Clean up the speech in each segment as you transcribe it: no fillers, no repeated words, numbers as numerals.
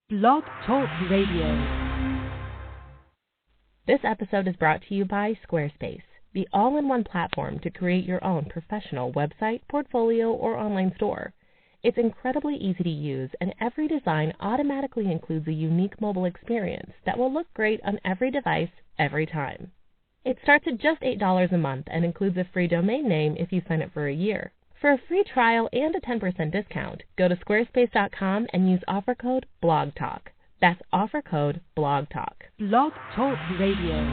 Blog Talk Radio. This episode is brought to you by Squarespace, the all-in-one platform to create your own professional website, portfolio, or online store. It's incredibly easy to use, and every design automatically includes a unique mobile experience that will look great on every device, every time. It starts at just $8 a month and includes a free domain name if you sign up for a year. For a free trial and a 10% discount, go to squarespace.com and use offer code BLOGTALK. That's offer code BLOGTALK. Blog Talk Radio.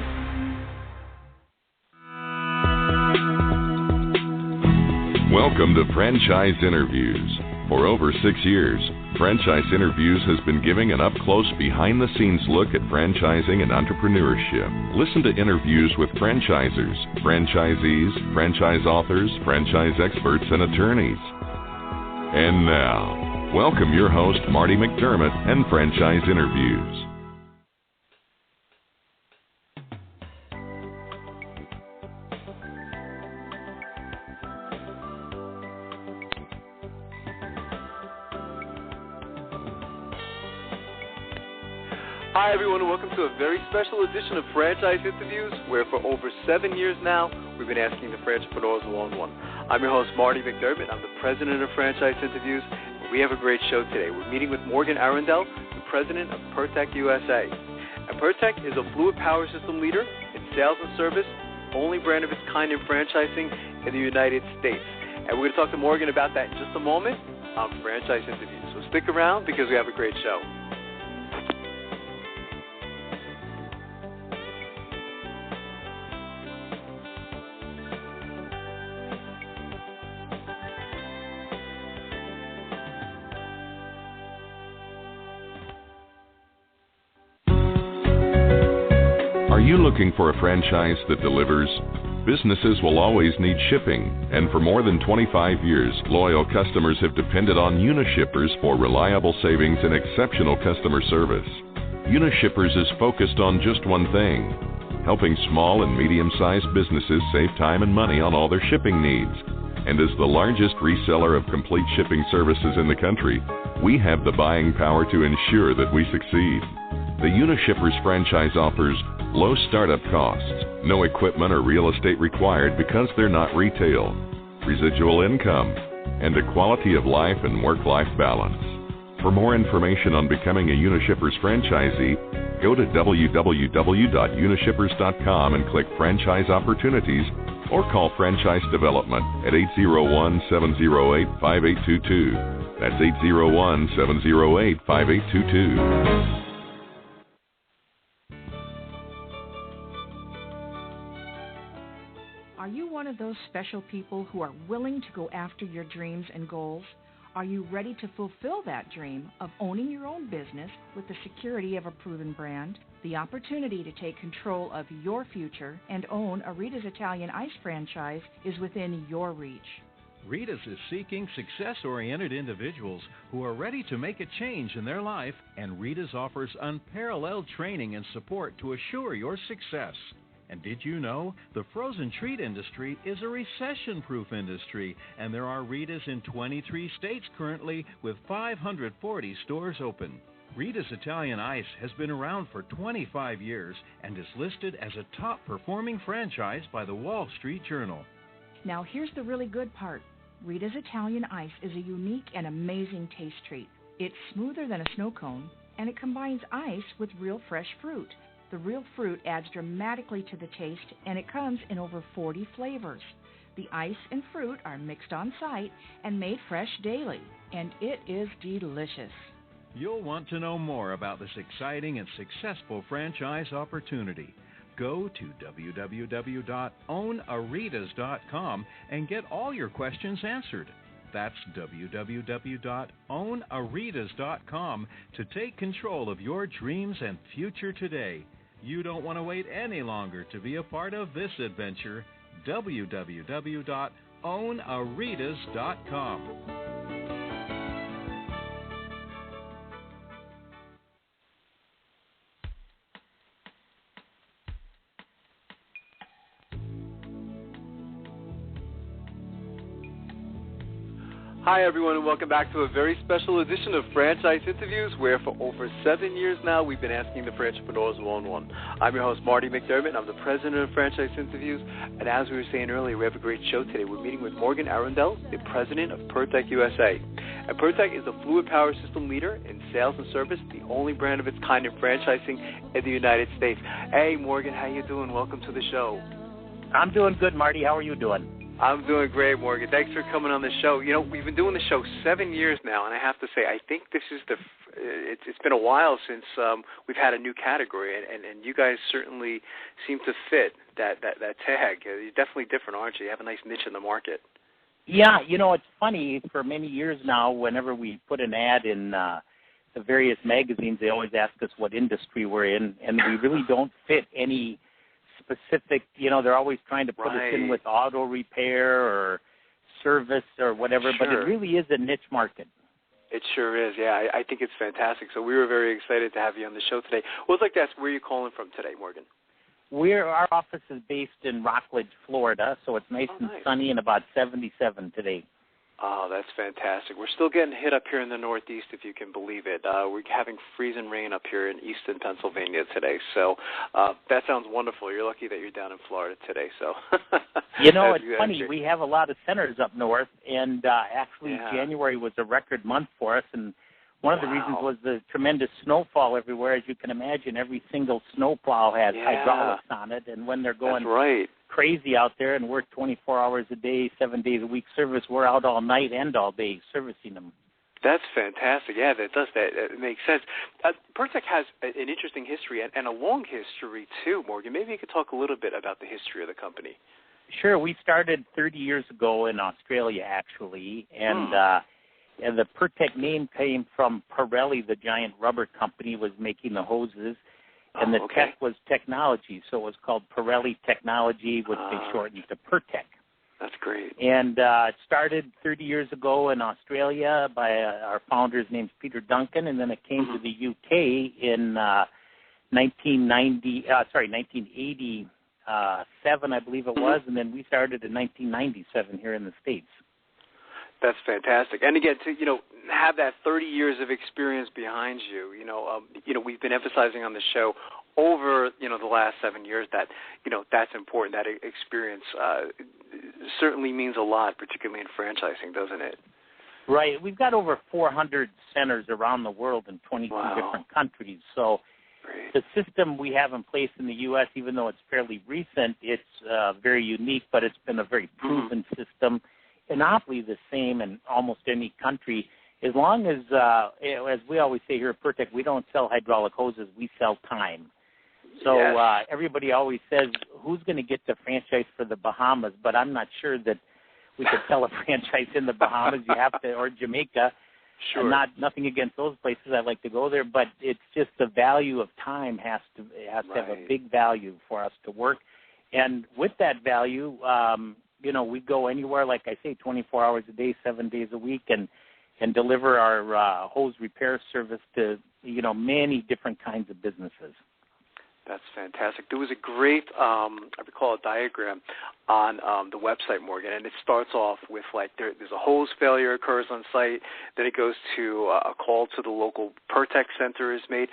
Welcome to Franchise Interviews. For over 6 years, Franchise Interviews has been giving an up-close, behind-the-scenes look at franchising and entrepreneurship. Listen to interviews with franchisers, franchisees, franchise authors, franchise experts, and attorneys. And now, welcome your host, Marty McDermott, and Franchise Interviews. Hi everyone, and welcome to a very special edition of Franchise Interviews, where for over 7 years now, we've been asking the entrepreneurs one-on-one. I'm your host, Marty McDermott. I'm the president of Franchise Interviews, and we have a great show today. We're meeting with Morgan Arundel, the president of Pirtek USA. And Pirtek is a fluid power system leader in sales and service, only brand of its kind in franchising in the United States. And we're going to talk to Morgan about that in just a moment on Franchise Interviews. So stick around because we have a great show. Are you looking for a franchise that delivers? Businesses will always need shipping, and for more than 25 years, loyal customers have depended on Unishippers for reliable savings and exceptional customer service. Unishippers is focused on just one thing: helping small and medium-sized businesses save time and money on all their shipping needs. And as the largest reseller of complete shipping services in the country, we have the buying power to ensure that we succeed. The Unishippers franchise offers low startup costs, no equipment or real estate required because they're not retail, residual income, and a quality of life and work-life balance. For more information on becoming a Unishippers franchisee, go to www.unishippers.com and click Franchise Opportunities, or call Franchise Development at 801-708-5822. That's 801-708-5822. Are you one of those special people who are willing to go after your dreams and goals? Are you ready to fulfill that dream of owning your own business with the security of a proven brand? The opportunity to take control of your future and own a Rita's Italian Ice franchise is within your reach. Rita's is seeking success-oriented individuals who are ready to make a change in their life, and Rita's offers unparalleled training and support to assure your success. And did you know the frozen treat industry is a recession-proof industry, and there are Rita's in 23 states currently with 540 stores open. Rita's Italian Ice has been around for 25 years and is listed as a top-performing franchise by the Wall Street Journal. Now here's the really good part. Rita's Italian Ice is a unique and amazing taste treat. It's smoother than a snow cone, and it combines ice with real fresh fruit. The real fruit adds dramatically to the taste, and it comes in over 40 flavors. The ice and fruit are mixed on site and made fresh daily, and it is delicious. You'll want to know more about this exciting and successful franchise opportunity. Go to www.ownaritas.com and get all your questions answered. That's www.ownaritas.com to take control of your dreams and future today. You don't want to wait any longer to be a part of this adventure. www.ownaritas.com. Hi, everyone, and welcome back to a very special edition of Franchise Interviews, where for over 7 years now, we've been asking the Franchipreneurs one-on-one. I'm your host, Marty McDermott. I'm the president of Franchise Interviews, and as we were saying earlier, we have a great show today. We're meeting with Morgan Arundel, the president of Pirtek USA. And Pirtek is a fluid power system leader in sales and service, the only brand of its kind in franchising in the United States. Hey, Morgan, how you doing? Welcome to the show. I'm doing good, Marty. How are you doing? I'm doing great, Morgan. Thanks for coming on the show. You know, we've been doing the show 7 years now, and I have to say, I think this is it's been a while since we've had a new category, and you guys certainly seem to fit that tag. You're definitely different, aren't you? You have a nice niche in the market. Yeah, you know, it's funny. For many years now, whenever we put an ad in the various magazines, they always ask us what industry we're in, and we really don't fit any specific, you know, they're always trying to put us in with auto repair or service or whatever, but it really is a niche market. It sure is, yeah. I think it's fantastic. So we were very excited to have you on the show today. Well, I'd like to ask, where are you calling from today, Morgan? Our office is based in Rockledge, Florida, so it's nice and sunny and about 77 today. Oh, that's fantastic. We're still getting hit up here in the Northeast, if you can believe it. We're having freezing rain up here in eastern Pennsylvania today. So that sounds wonderful. You're lucky that you're down in Florida today. So you know, it's funny. We have a lot of centers up north, and actually January was a record month for us. And one of the reasons was the tremendous snowfall everywhere. As you can imagine, every single snowplow has hydraulics on it, and when they're going crazy out there and work 24 hours a day, 7 days a week service, we're out all night and all day servicing them. That's fantastic. Yeah, that does. That makes sense. Pirtek has an interesting history and a long history, too, Morgan. Maybe you could talk a little bit about the history of the company. Sure. We started 30 years ago in Australia, actually, and the Pirtek name came from Pirelli, the giant rubber company, was making the hoses. And the tech was technology, so it was called Pirelli Technology, which they shortened to Pirtek. That's great. And it started 30 years ago in Australia by our founder's name's Peter Duncan, and then it came to the UK in 1987, I believe it was, and then we started in 1997 here in the States. That's fantastic. And again, to have that 30 years of experience behind you, we've been emphasizing on the show over the last 7 years that that's important. That experience certainly means a lot, particularly in franchising, doesn't it? Right. We've got over 400 centers around the world in 22 different countries. So the system we have in place in the U.S., even though it's fairly recent, it's very unique, but it's been a very proven system. Monopoly the same in almost any country, as long as we always say here at Pirtek, we don't sell hydraulic hoses, we sell time. So everybody always says, who's going to get the franchise for the Bahamas? But I'm not sure that we could sell a franchise in the Bahamas. You have to, or Jamaica. Sure. Nothing against those places. I like to go there, but it's just the value of time has to have a big value for us to work. And with that value, we go anywhere, like I say, 24 hours a day, 7 days a week, and deliver our hose repair service to, many different kinds of businesses. That's fantastic. There was a great, I recall a diagram on the website, Morgan, and it starts off with there's a hose failure occurs on site, then it goes to a call to the local Pirtek center is made.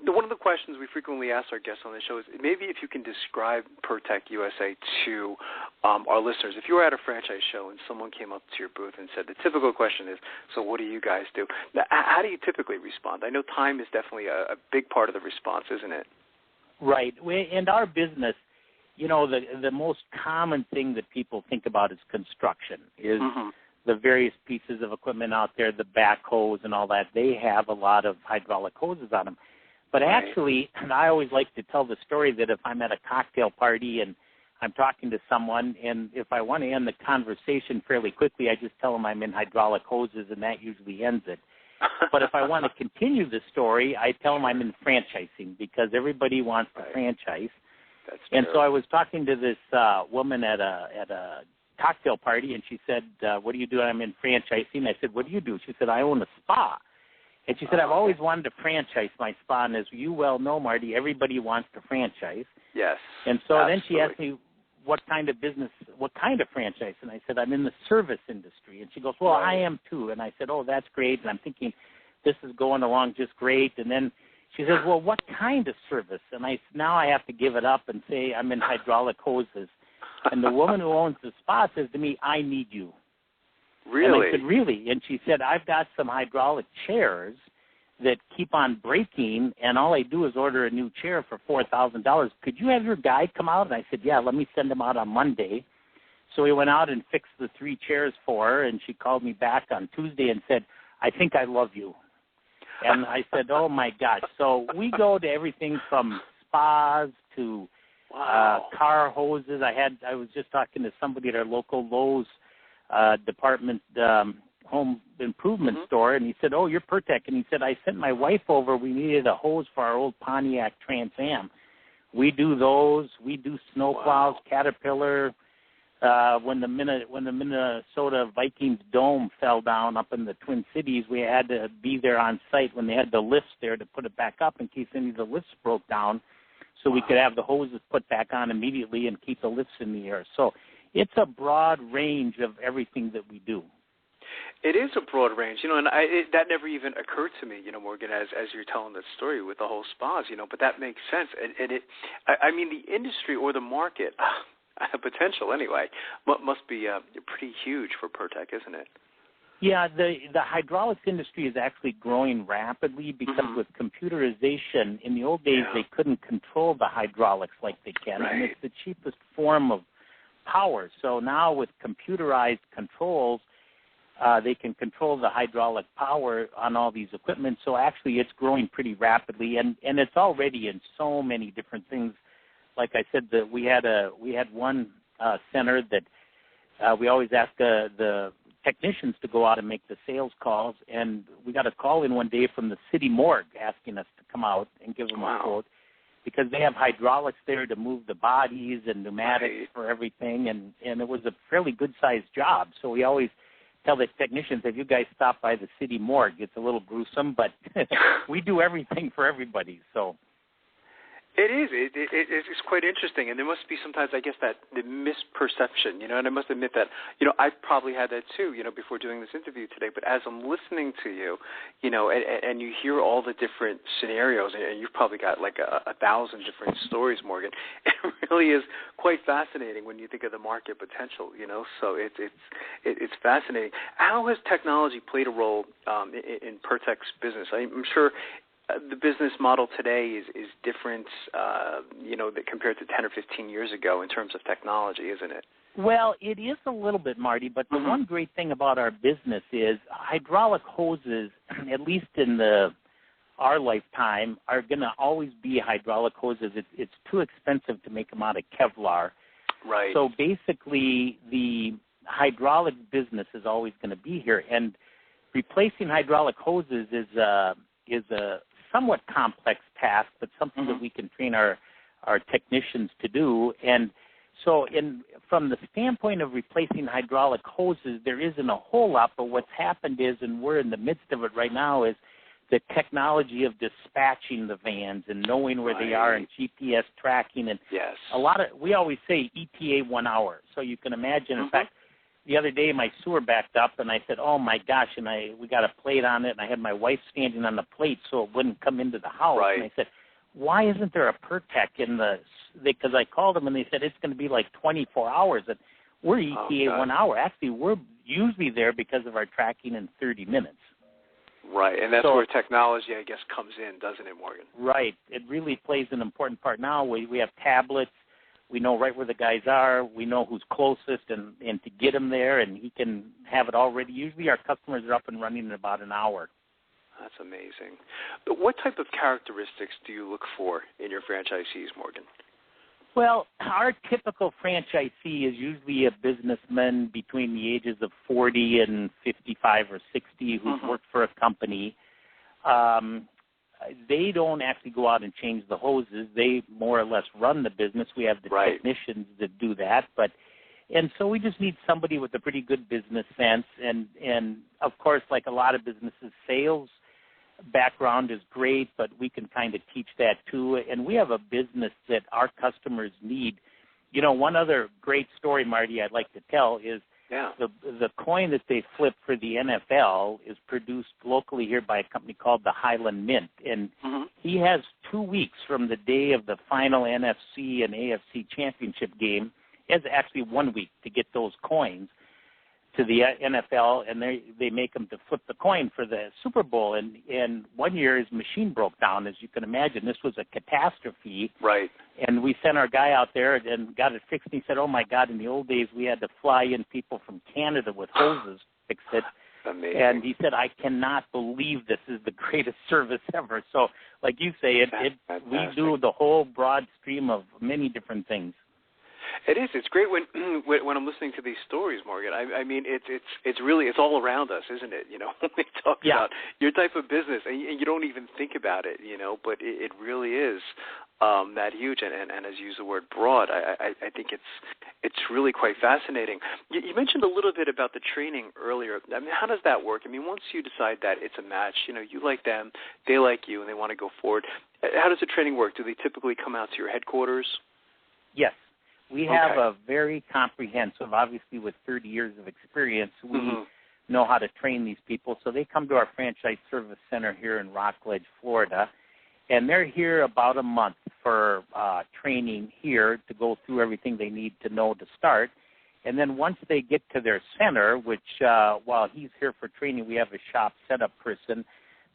One of the questions we frequently ask our guests on the show is maybe if you can describe Pirtek USA to our listeners. If you were at a franchise show and someone came up to your booth and said, the typical question is, so what do you guys do? Now, how do you typically respond? I know time is definitely a big part of the response, isn't it? Right. In our business, the most common thing that people think about is construction, is the various pieces of equipment out there, the backhoes and all that. They have a lot of hydraulic hoses on them. But actually, and I always like to tell the story that if I'm at a cocktail party and I'm talking to someone, and if I want to end the conversation fairly quickly, I just tell them I'm in hydraulic hoses, and that usually ends it. But if I want to continue the story, I tell them I'm in franchising because everybody wants to franchise. That's and true. so I was talking to this woman at a cocktail party, and she said, what do you do? I'm in franchising. I said, what do you do? She said, I own a spa. And she said, I've always wanted to franchise my spa. And as you well know, Marty, everybody wants to franchise. Yes. And so then she asked me, what kind of business, what kind of franchise? And I said, I'm in the service industry. And she goes, well, I am too. And I said, oh, that's great. And I'm thinking, this is going along just great. And then she says, well, what kind of service? And now I have to give it up and say I'm in hydraulic hoses. And the woman who owns the spa says to me, I need you. Really? And I said, really? And she said, I've got some hydraulic chairs that keep on breaking, and all I do is order a new chair for $4,000. Could you have your guy come out? And I said, yeah, let me send him out on Monday. So he went out and fixed the 3 chairs for her, and she called me back on Tuesday and said, I think I love you. And I said, oh, my gosh. So we go to everything from spas to car hoses. I was just talking to somebody at our local Lowe's department home improvement store, and he said, oh, you're Pirtek. And he said, I sent my wife over. We needed a hose for our old Pontiac Trans Am. We do those. We do snowplows, Caterpillar. When the Minnesota Vikings dome fell down up in the Twin Cities, we had to be there on site when they had the lifts there to put it back up in case any of the lifts broke down, so we could have the hoses put back on immediately and keep the lifts in the air. So it's a broad range of everything that we do. It is a broad range, and that never even occurred to me, Morgan, as you're telling that story with the whole spas, but that makes sense. And the industry or the market, potential anyway, must be pretty huge for Pirtek, isn't it? Yeah, the hydraulics industry is actually growing rapidly because with computerization, in the old days they couldn't control the hydraulics like they can, and it's the cheapest form of power. So now with computerized controls, they can control the hydraulic power on all these equipment. So actually it's growing pretty rapidly, and it's already in so many different things. Like I said, that we had one center that we always ask the technicians to go out and make the sales calls, and we got a call in one day from the city morgue asking us to come out and give them a quote, because they have hydraulics there to move the bodies and pneumatics for everything, and it was a fairly good-sized job. So we always tell the technicians, if you guys stop by the city morgue, it's a little gruesome, but we do everything for everybody. So it is. It's quite interesting, and there must be sometimes, I guess, that the misperception, and I must admit that, I probably had that too, before doing this interview today. But as I'm listening to you, and you hear all the different scenarios, and you've probably got like 1,000 different stories, Morgan. It really is quite fascinating when you think of the market potential, So it's fascinating. How has technology played a role in Pirtek's business? I'm sure the business model today is different, compared to 10 or 15 years ago in terms of technology, isn't it? Well, it is a little bit, Marty, but the one great thing about our business is hydraulic hoses, at least in our lifetime, are going to always be hydraulic hoses. It's too expensive to make them out of Kevlar. Right. So basically, the hydraulic business is always going to be here, and replacing hydraulic hoses is a somewhat complex task, but something that we can train our technicians to do. And so from the standpoint of replacing hydraulic hoses, there isn't a whole lot, but what's happened is, and we're in the midst of it right now, is the technology of dispatching the vans and knowing where they are and GPS tracking. And we always say ETA 1 hour. So you can imagine, in fact, the other day my sewer backed up, and I said, oh, my gosh, and we got a plate on it, and I had my wife standing on the plate so it wouldn't come into the house. And I said, why isn't there a Pirtek in because I called them, and they said it's going to be like 24 hours. And we're ETA 1 hour. Actually, we're usually there because of our tracking in 30 minutes. Right, and that's where technology, I guess, comes in, doesn't it, Morgan? Right. It really plays an important part now. We have tablets. We know right where the guys are. We know who's closest and to get him there, and he can have it all ready. Usually our customers are up and running in about an hour. That's amazing. But what type of characteristics do you look for in your franchisees, Morgan? Well, our typical franchisee is usually a businessman between the ages of 40 and 55 or 60 who's worked for a company. They don't actually go out and change the hoses. They more or less run the business. We have the technicians that do that. And so we just need somebody with a pretty good business sense. And of course, like a lot of businesses, sales background is great, but we can kind of teach that too. And we have a business that our customers need One other great story, Marty, I'd like to tell is the coin that they flip for the NFL is produced locally here by a company called the Highland Mint. And he has 2 weeks from the day of the final NFC and AFC championship game. He has actually 1 week to get those coins to the NFL, and they make him to flip the coin for the Super Bowl. And 1 year his machine broke down, as you can imagine. This was a catastrophe. Right. And we sent our guy out there and got it fixed. And he said, oh, my God, in the old days we had to fly in people from Canada with hoses to fix it. Amazing. And he said, I cannot believe this is the greatest service ever. So, like you say, we do the whole broad stream of many different things. It is. It's great when I'm listening to these stories, Morgan. I mean, it's really all around us, isn't it? When we talk about your type of business, and you don't even think about it, but it really is that huge. And as you use the word broad, I think it's really quite fascinating. You mentioned a little bit about the training earlier. I mean, how does that work? I mean, once you decide that it's a match, you like them, they like you, and they want to go forward. How does the training work? Do they typically come out to your headquarters? Yes. We have a very comprehensive, obviously with 30 years of experience, we know how to train these people. So they come to our franchise service center here in Rockledge, Florida, and they're here about a month for training here to go through everything they need to know to start. And then once they get to their center, which while he's here for training, we have a shop setup person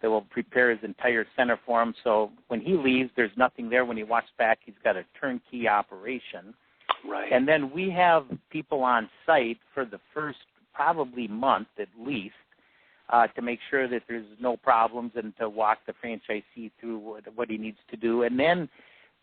that will prepare his entire center for him. So when he leaves, there's nothing there. When he walks back, he's got a turnkey operation. Right. And then we have people on site for the first probably month at least to make sure that there's no problems and to walk the franchisee through what he needs to do. And then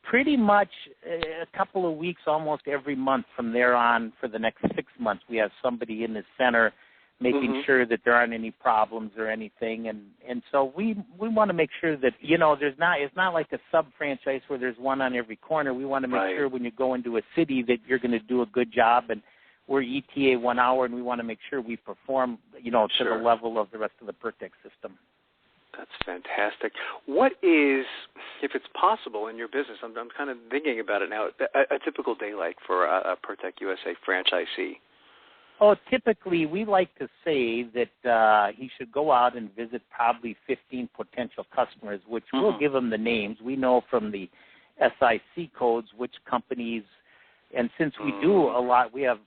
pretty much a couple of weeks, almost every month from there on for the next 6 months, we have somebody in the center making sure that there aren't any problems or anything. And so we want to make sure that, it's not like a sub-franchise where there's one on every corner. We want to make sure when you go into a city that you're going to do a good job. And we're ETA 1 hour, and we want to make sure we perform, to the level of the rest of the Pirtek system. That's fantastic. What is, if it's possible in your business, I'm kind of thinking about it now, a typical day like for a Pirtek USA franchisee? Oh, typically we like to say that he should go out and visit probably 15 potential customers, which we'll give them the names. We know from the SIC codes which companies, and since we do a lot, we have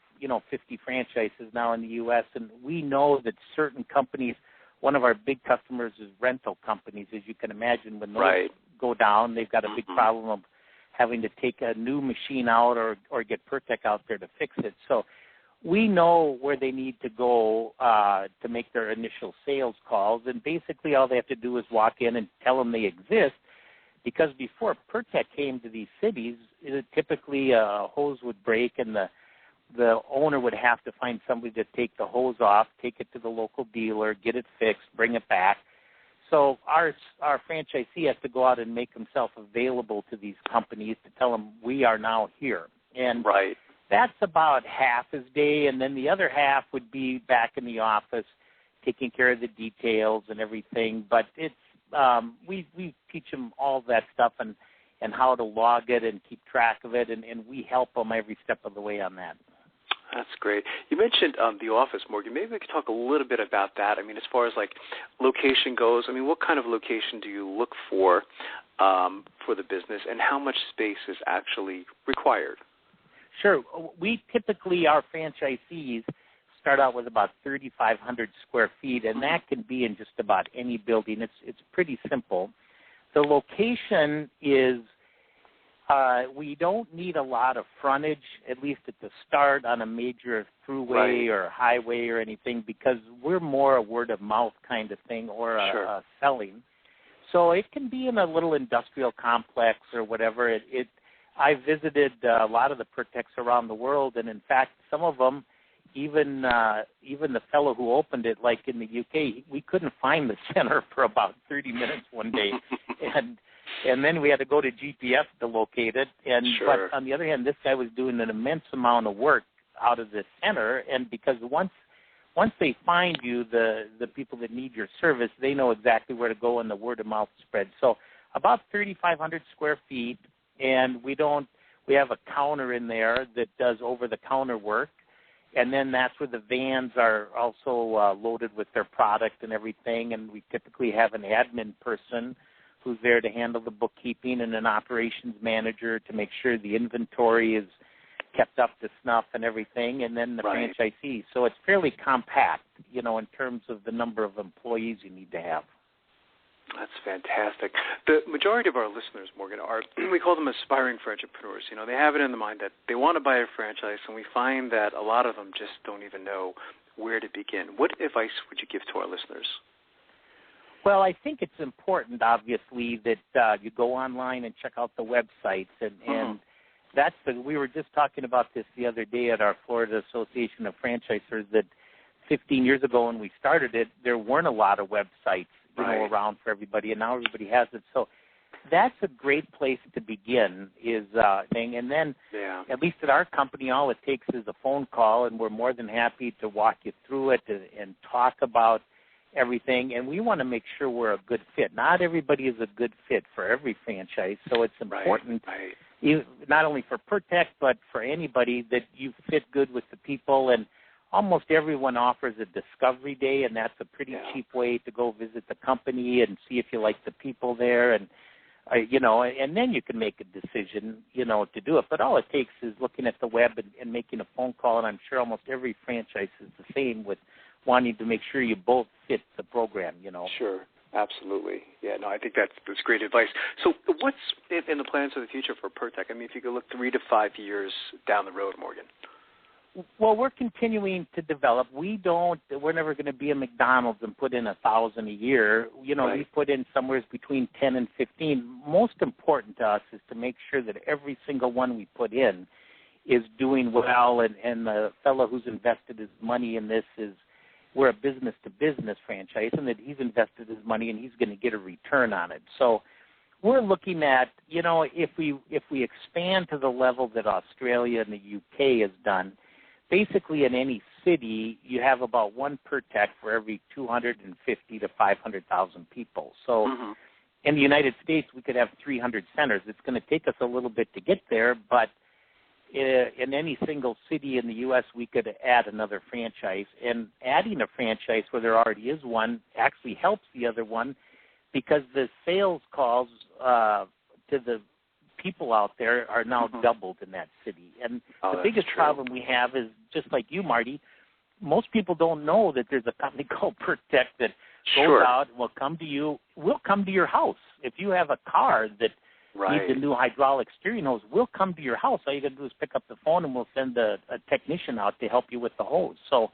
50 franchises now in the U.S., and we know that certain companies, one of our big customers is rental companies, as you can imagine. When those go down, they've got a big problem of having to take a new machine out or get Pirtek out there to fix it. So we know where they need to go to make their initial sales calls, and basically all they have to do is walk in and tell them they exist, because before Pirtek came to these cities, typically a hose would break and the owner would have to find somebody to take the hose off, take it to the local dealer, get it fixed, bring it back. So our franchisee has to go out and make himself available to these companies to tell them we are now here. And that's about half his day, and then the other half would be back in the office taking care of the details and everything. But it's we teach them all that stuff and how to log it and keep track of it, and we help them every step of the way on that. That's great. You mentioned the office, Morgan. Maybe we could talk a little bit about that. I mean, as far as like location goes, I mean, what kind of location do you look for the business, and how much space is actually required? Sure. We typically, our franchisees start out with about 3,500 square feet, and that can be in just about any building. It's pretty simple. The location is, we don't need a lot of frontage, at least at the start, on a major throughway or highway or anything, because we're more a word-of-mouth kind of thing or a selling. So it can be in a little industrial complex or whatever. I visited a lot of the Pirteks around the world, and in fact, some of them, even the fellow who opened it, like in the UK, we couldn't find the center for about 30 minutes one day, and then we had to go to GPS to locate it. And but on the other hand, this guy was doing an immense amount of work out of the center, and because once they find you, the people that need your service, they know exactly where to go, and the word of mouth spreads. So about 3,500 square feet. And we We have a counter in there that does over-the-counter work, and then that's where the vans are also loaded with their product and everything, and we typically have an admin person who's there to handle the bookkeeping and an operations manager to make sure the inventory is kept up to snuff and everything, and then the franchisee. So it's fairly compact, in terms of the number of employees you need to have. That's fantastic. The majority of our listeners, Morgan, we call them aspiring entrepreneurs. They have it in the mind that they want to buy a franchise, and we find that a lot of them just don't even know where to begin. What advice would you give to our listeners? Well, I think it's important, obviously, that you go online and check out the websites. And we were just talking about this the other day at our Florida Association of Franchisors, that 15 years ago when we started it, there weren't a lot of websites around for everybody, and now everybody has it. So that's a great place to begin thing. And then, at least at our company, all it takes is a phone call, and we're more than happy to walk you through it and talk about everything. And we want to make sure we're a good fit. Not everybody is a good fit for every franchise, so it's important, not only for Pirtek, but for anybody, that you fit good with the people. And almost everyone offers a discovery day, and that's a pretty cheap way to go visit the company and see if you like the people there, and and then you can make a decision, to do it. But all it takes is looking at the web and making a phone call, and I'm sure almost every franchise is the same, with wanting to make sure you both fit the program, Sure. Absolutely. Yeah, no, I think that's great advice. So what's in the plans for the future for Pirtek? I mean, if you could look 3 to 5 years down the road, Morgan. Well, we're continuing to develop. We're never going to be a McDonald's and put in 1,000 a year. We put in somewhere between 10 and 15. Most important to us is to make sure that every single one we put in is doing well, and the fellow who's invested his money in this we're a business-to-business franchise, and that he's invested his money and he's going to get a return on it. So we're looking at, if we expand to the level that Australia and the UK has done, basically in any city you have about one Pirtek for every 250 to 500,000 people. So in the United States we could have 300 centers. It's going to take us a little bit to get there, but in any single city in the U.S. we could add another franchise. And adding a franchise where there already is one actually helps the other one, because the sales calls to the people out there are now doubled in that city. And the biggest problem we have is, just like you, Marty, most people don't know that there's a company called Pirtek that goes out and will come to you. We'll come to your house. If you have a car that needs a new hydraulic steering hose, we'll come to your house. All you got to do is pick up the phone, and we'll send a technician out to help you with the hose. So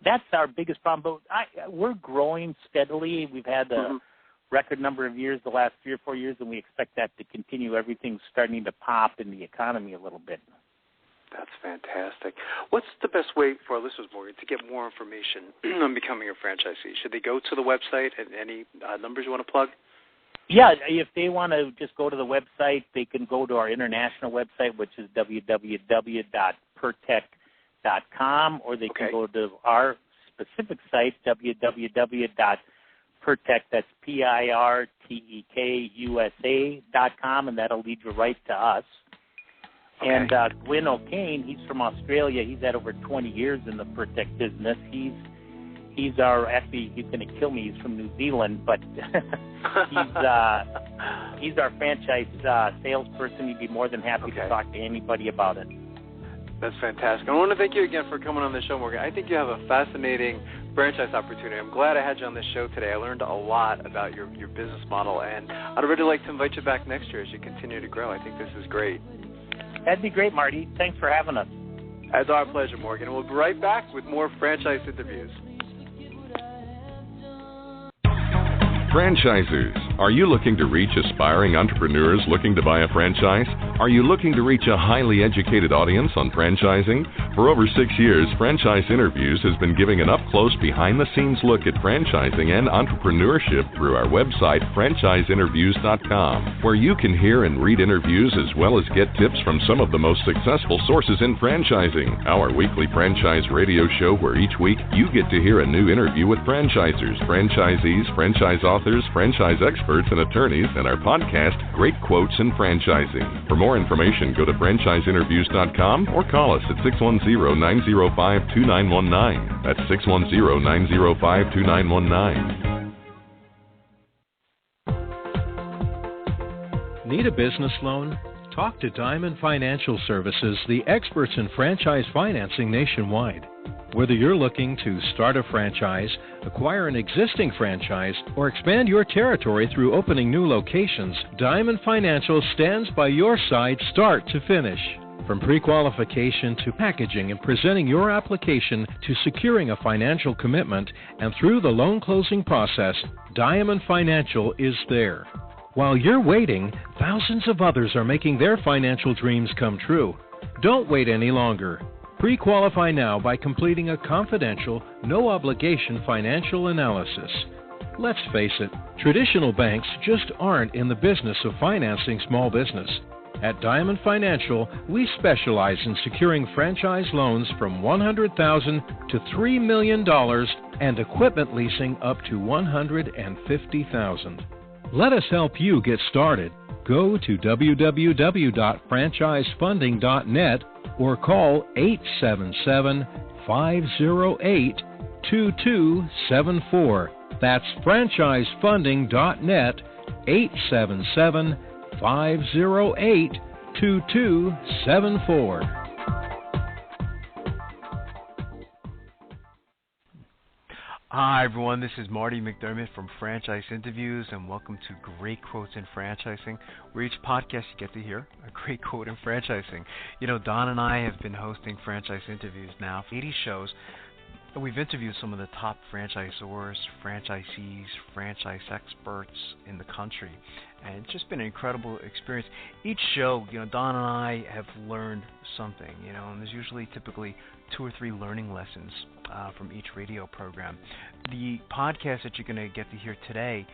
that's our biggest problem. But we're growing steadily. We've had a record number of years the last 3 or 4 years, and we expect that to continue. Everything's starting to pop in the economy a little bit. That's fantastic. What's the best way for our listeners, Morgan, to get more information on becoming a franchisee? Should they go to the website, and any numbers you want to plug? Yeah, if they want to just go to the website, they can go to our international website, which is www.pirtek.com, or they can go to our specific site, www.pirtek, that's PIRTEK.USA.com, and that'll lead you right to us. Okay. And Gwen O'Kane, he's from Australia. He's had over 20 years in the Pirtek business. He's going to kill me. He's from New Zealand, but he's our franchise salesperson. He'd be more than happy to talk to anybody about it. That's fantastic. I want to thank you again for coming on the show, Morgan. I think you have a fascinating franchise opportunity. I'm glad I had you on this show today. I learned a lot about your business model, and I'd really like to invite you back next year as you continue to grow. I think this is great. That'd be great, Marty. Thanks for having us. It's our pleasure, Morgan. We'll be right back with more franchise interviews. Franchisers, are you looking to reach aspiring entrepreneurs looking to buy a franchise? Are you looking to reach a highly educated audience on franchising? For over 6 years, Franchise Interviews has been giving an up-close, behind-the-scenes look at franchising and entrepreneurship through our website, franchiseinterviews.com, where you can hear and read interviews as well as get tips from some of the most successful sources in franchising. Our weekly franchise radio show, where each week you get to hear a new interview with franchisers, franchisees, franchise authors, franchise experts, experts and attorneys, and our podcast, Great Quotes in Franchising. For more information, go to franchiseinterviews.com or call us at 610-905-2919. That's 610-905-2919. Need a business loan? Talk to Diamond Financial Services, the experts in franchise financing nationwide. Whether you're looking to start a franchise, acquire an existing franchise, or expand your territory through opening new locations, Diamond Financial stands by your side start to finish. From pre-qualification to packaging and presenting your application to securing a financial commitment and through the loan closing process, Diamond Financial is there. While you're waiting, thousands of others are making their financial dreams come true. Don't wait any longer. Pre-qualify now by completing a confidential, no-obligation financial analysis. Let's face it, traditional banks just aren't in the business of financing small business. At Diamond Financial, we specialize in securing franchise loans from $100,000 to $3 million and equipment leasing up to $150,000. Let us help you get started. Go to www.franchisefunding.net or call 877-508-2274. That's franchisefunding.net, 877-508-2274. Hi everyone, this is Marty McDermott from Franchise Interviews, and welcome to Great Quotes in Franchising, where each podcast you get to hear a great quote in franchising. You know, Don and I have been hosting Franchise Interviews now for 80 shows, and we've interviewed some of the top franchisors, franchisees, franchise experts in the country, and it's just been an incredible experience. Each show, you know, Don and I have learned something, you know, and there's usually typically 2 or 3 learning lessons from each radio program. The podcast that you're going to get to hear today,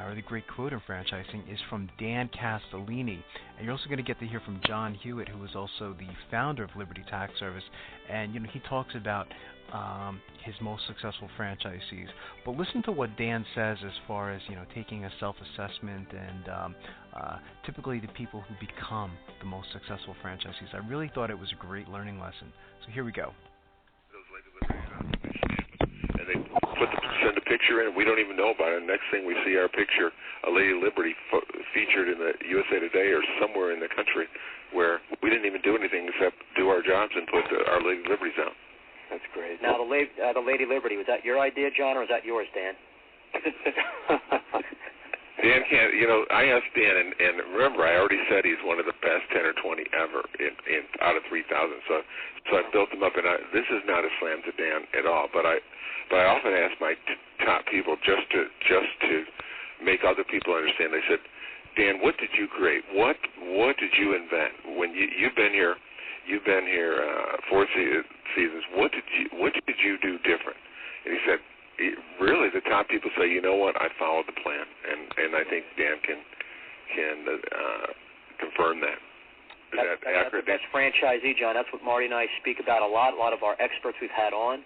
or the Great Quote in Franchising, is from Dan Castellini. And you're also going to get to hear from John Hewitt, who is also the founder of Liberty Tax Service. And, you know, he talks about his most successful franchisees. But listen to what Dan says as far as, you know, taking a self-assessment and typically the people who become the most successful franchisees. I really thought it was a great learning lesson. So here we go. And they send a picture in, and we don't even know about it. Next thing we see our picture, a Lady Liberty featured in the USA Today or somewhere in the country, where we didn't even do anything except do our jobs and put our Lady Liberties out. That's great. Now, the Lady Liberty, was that your idea, John, or was that yours, Dan? Dan can't, you know, I asked Dan, and remember, I already said he's one of the best 10 or 20 ever in out of 3,000. So I built him up, and this is not a slam to Dan at all. But I often ask my top people just to make other people understand. They said, Dan, what did you create? What did you invent when you've been here? You've been here 4 seasons. What did you do different? And he said, really, the top people say, you know what, I followed the plan, and I think Dan can confirm that. Is that accurate? That's franchisee, John. That's what Marty and I speak about a lot. A lot of our experts we've had on,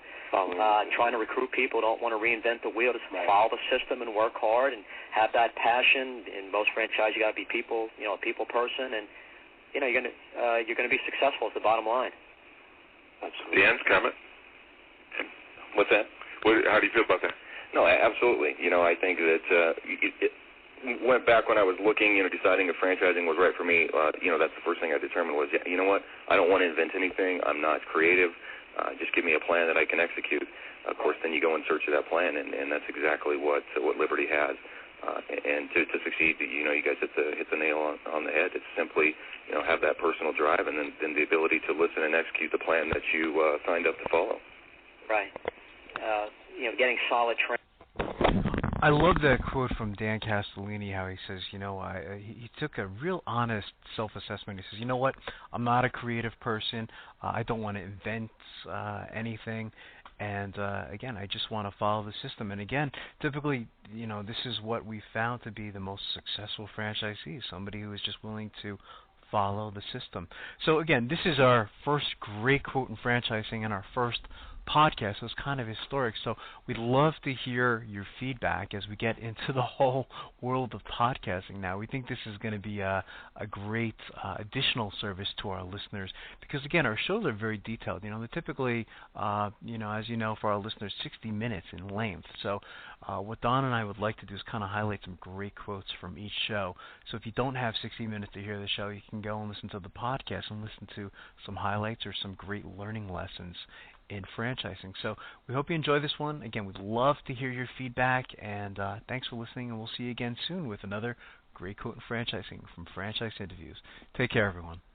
trying to recruit people who don't want to reinvent the wheel, just follow the system and work hard and have that passion. In most franchise, you got to be people, you know, a people person, and you know, you're gonna be successful. Is the bottom line. Absolutely. Dan's comment. What's that? How do you feel about that? No, absolutely. You know, I think that it went back when I was looking, you know, deciding if franchising was right for me. You know, that's the first thing I determined was, you know what, I don't want to invent anything. I'm not creative. Just give me a plan that I can execute. Of course, then you go in search of that plan, and that's exactly what Liberty has. And to succeed, you know, you guys hit the nail on the head. It's simply, you know, have that personal drive, and then the ability to listen and execute the plan that you signed up to follow. Right. You know, getting solid training. I love that quote from Dan Castellini, how he says, you know, he took a real honest self-assessment. He says, you know what, I'm not a creative person. I don't want to invent anything. And, again, I just want to follow the system. And, again, typically, you know, this is what we found to be the most successful franchisee, somebody who is just willing to follow the system. So, again, this is our first great quote in franchising and our first podcast was kind of historic. So we'd love to hear your feedback as we get into the whole world of podcasting now. We think this is going to be a great additional service to our listeners because, again, our shows are very detailed. They're typically, as you know, for our listeners, 60 minutes in length. So what Don and I would like to do is kind of highlight some great quotes from each show. So if you don't have 60 minutes to hear the show, you can go and listen to the podcast and listen to some highlights or some great learning lessons in franchising. So we hope you enjoy this one. Again, we'd love to hear your feedback, and thanks for listening, and we'll see you again soon with another great quote in franchising from Franchise Interviews. Take care, everyone.